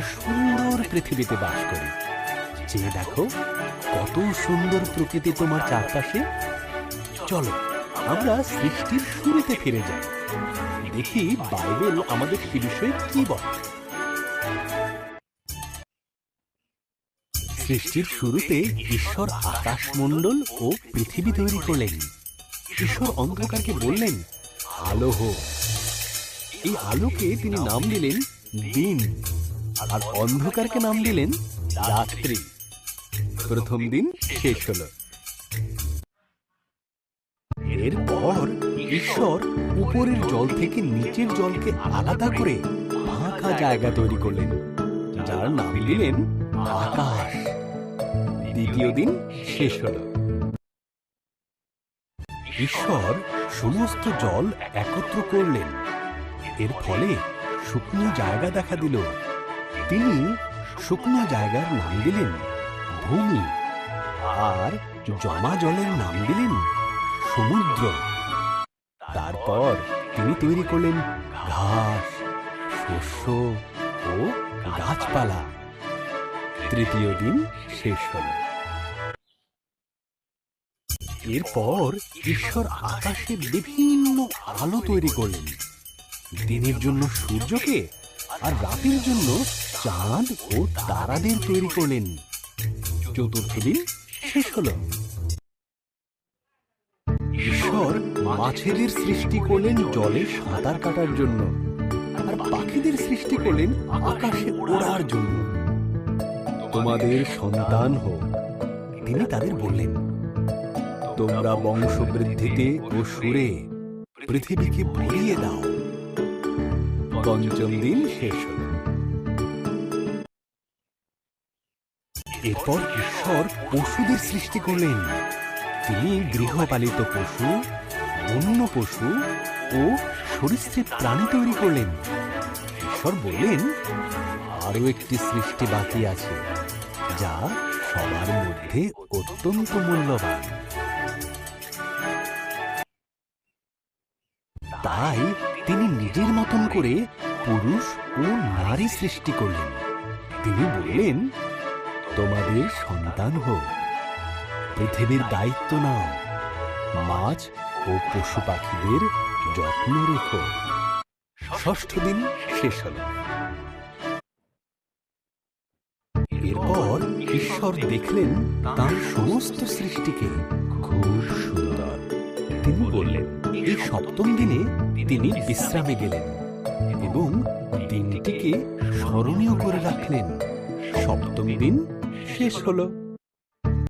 সুন্দর পৃথিবীতে বাস করি। চেয়ে দেখো কত সুন্দর প্রকৃতি তোমার চারপাশে। চলো আমরা সৃষ্টির শুরুতে ফিরে যাই, দেখি বাইবেল আমাদের সে বিষয়ে কি বলে। সৃষ্টির শুরুতে ঈশ্বর আকাশমণ্ডল ও পৃথিবী তৈরি করলেন। ঈশ্বর অন্ধকারকে বললেন, আলো হোক। এই আলোকে তিনি নাম দিলেন দিন, আর অন্ধকারকে নাম দিলেন রাত্রি। প্রথম দিন শেষ হলো। এরপর ঈশ্বর উপরের জল থেকে নিচের জলকে আলাদা করে ফাঁকা জায়গা তৈরি করলেন, যার নাম দিলেন আকাশ। দ্বিতীয় দিন শেষ হল। ঈশ্বর সমস্ত জল একত্র করলেন, এর ফলে শুকনো জায়গা দেখা দিল। তিনি শুকনো জায়গার নাম দিলেন ভূমি, আর জমা জলের নাম দিলেন সমুদ্র। তারপর তিনি তৈরি করলেন ঘাস, শস্য ও গাছপালা। তৃতীয় দিন শেষ হল। এরপর ঈশ্বর আকাশে বিভিন্ন আলো তৈরি করলেন, দিনের জন্য সূর্যকে আর রাতের জন্য চাঁদ ও তারাদের তৈরি করলেন। চতুর্থ দিন শেষ হল। ঈশ্বর মাছেদের সৃষ্টি করলেন জলে সাঁতার কাটার জন্য, আর পাখিদের সৃষ্টি করলেন আকাশে ওড়ার জন্য। তোমাদের সন্তান হোক, তিনি তাদের বললেন, তোমরা বংশবৃদ্ধিতে ও সুরে পৃথিবীকে ভরিয়ে দাও। পঞ্চম দিন শেষ হল। এরপর ঈশ্বর পশুদের সৃষ্টি করলেন। তিনি গৃহপালিত পশু, বন্য পশু ও সরীসৃপ প্রাণী তৈরি করলেন। ঈশ্বর বললেন, আরো একটি সৃষ্টি বাকি আছে, যা সবার মধ্যে অত্যন্ত মূল্যবান। তাই তিনি নিজের মতন করে পুরুষ ও নারী সৃষ্টি করলেন। তিনি বললেন, তোমাদের সন্তান হোক, পৃথিবীর দায়িত্ব নাও, মাছ ও পশু পাখিদের যত্ন রেখো। ষষ্ঠ দিন শেষ হল। এরপর ঈশ্বর দেখলেন তাঁর সমস্ত সৃষ্টিকে খুব সুন্দর। তিনি বললেন, এই সপ্তম দিনে তিনি বিশ্রামে গেলেন এবং দিনটিকে স্মরণীয় করে রাখলেন। সপ্তম দিন শেষ হলো।